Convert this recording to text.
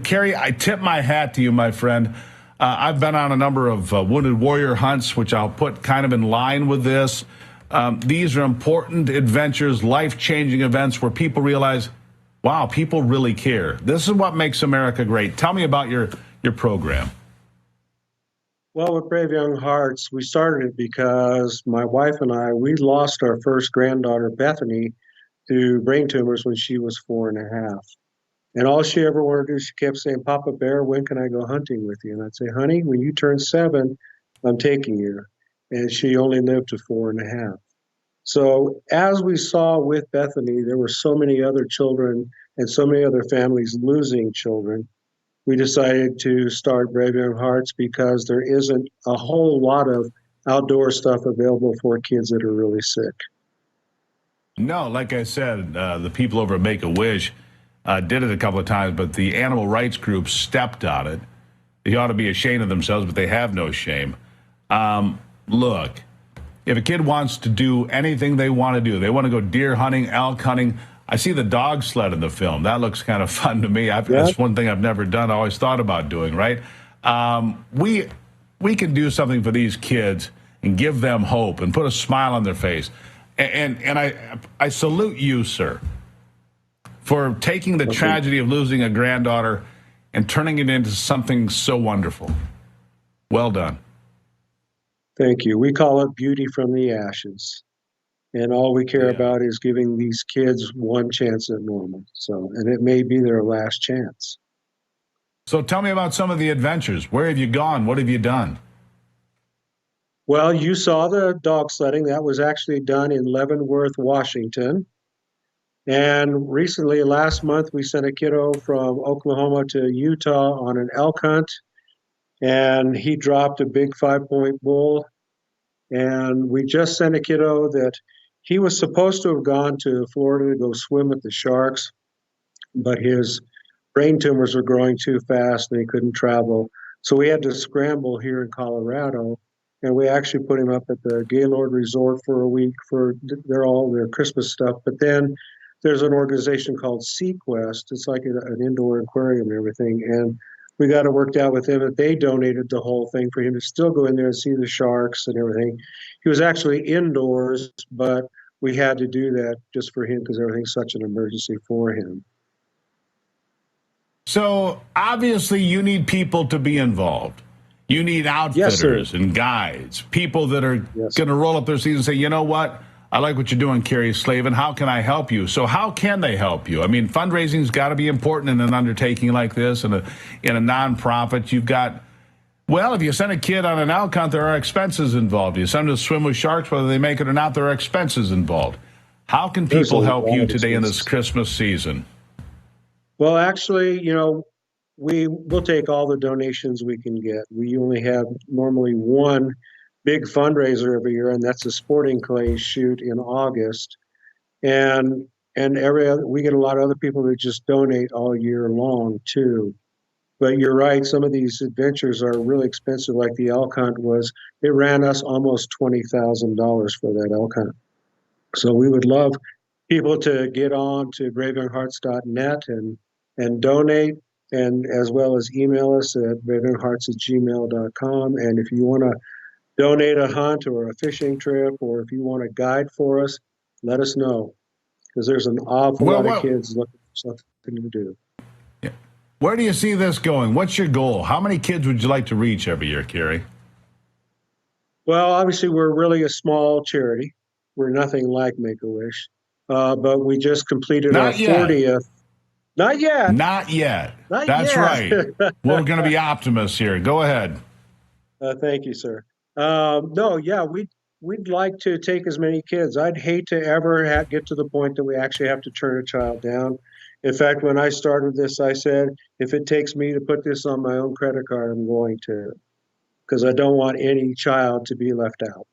Kerry, I tip my hat to you, my friend. I've been on a number of Wounded Warrior hunts, which I'll put kind of in line with this. These are important adventures, life-changing events where people realize, wow, people really care. This is what makes America great. Tell me about your program. Well, with Brave Young Hearts, we started it because my wife and I, we lost our first granddaughter, Bethany, to brain tumors when she was 4.5. And all she ever wanted to do, she kept saying, Papa Bear, when can I go hunting with you? And I'd say, honey, when you turn 7, I'm taking you. And she only lived to 4.5. So as we saw with Bethany, there were so many other children and so many other families losing children. We decided to start Brave Young Hearts because there isn't a whole lot of outdoor stuff available for kids that are really sick. No, like I said, the people over at Make-A-Wish did it a couple of times, but the animal rights group stepped on it. They ought to be ashamed of themselves, but they have no shame. Look, if a kid wants to do anything they want to do, they want to go deer hunting, elk hunting. I see the dog sled in the film. That looks kind of fun to me. That's one thing I've never done. I always thought about doing, right? We can do something for these kids and give them hope and put a smile on their face. And I salute you, sir, for taking the tragedy of losing a granddaughter and turning it into something so wonderful. Well done. Thank you. We call it beauty from the ashes. And all we care about is giving these kids one chance at normal. So, and it may be their last chance. So tell me about some of the adventures. Where have you gone? What have you done? Well, you saw the dog sledding. That was actually done in Leavenworth, Washington. And recently, last month, we sent a kiddo from Oklahoma to Utah on an elk hunt. And he dropped a big 5-point bull. And we just sent a kiddo that he was supposed to have gone to Florida to go swim with the sharks, but his brain tumors were growing too fast and he couldn't travel. So we had to scramble here in Colorado. And we actually put him up at the Gaylord Resort for a week for all their Christmas stuff. But then there's an organization called SeaQuest. It's like an indoor aquarium and everything. And we got it worked out with him that they donated the whole thing for him to still go in there and see the sharks and everything. He was actually indoors, but we had to do that just for him because everything's such an emergency for him. So obviously you need people to be involved. You need outfitters and guides, people that are going to roll up their sleeves and say, you know what? I like what you're doing, Kerry Slavin. How can I help you? So how can they help you? I mean, fundraising's got to be important in an undertaking like this, in a nonprofit. You've got, well, if you send a kid on an elk hunt, there are expenses involved. You send them to swim with sharks, whether they make it or not, there are expenses involved. How can people help you today in this Christmas season? Well, actually, you know, we'll take all the donations we can get. We only have normally one big fundraiser every year, and that's a sporting clay shoot in August. And we get a lot of other people that just donate all year long too. But you're right, some of these adventures are really expensive, like the elk hunt was. It ran us almost $20,000 for that elk hunt. So we would love people to get on to braveyounghearts.net and donate, and as well as email us at braveyounghearts@gmail.com. And if you want to donate a hunt or a fishing trip, or if you want a guide for us, let us know, because there's an awful lot of kids looking for something to do. Yeah. Where do you see this going? What's your goal? How many kids would you like to reach every year, Kerry? Well, obviously, we're really a small charity. We're nothing like Make-A-Wish, but we just completed our 40th. Not yet. Not yet. That's right. We're going to be optimists here. Go ahead. Thank you, sir. We'd like to take as many kids. I'd hate to ever get to the point that we actually have to turn a child down. In fact, when I started this, I said, if it takes me to put this on my own credit card, I'm going to, because I don't want any child to be left out.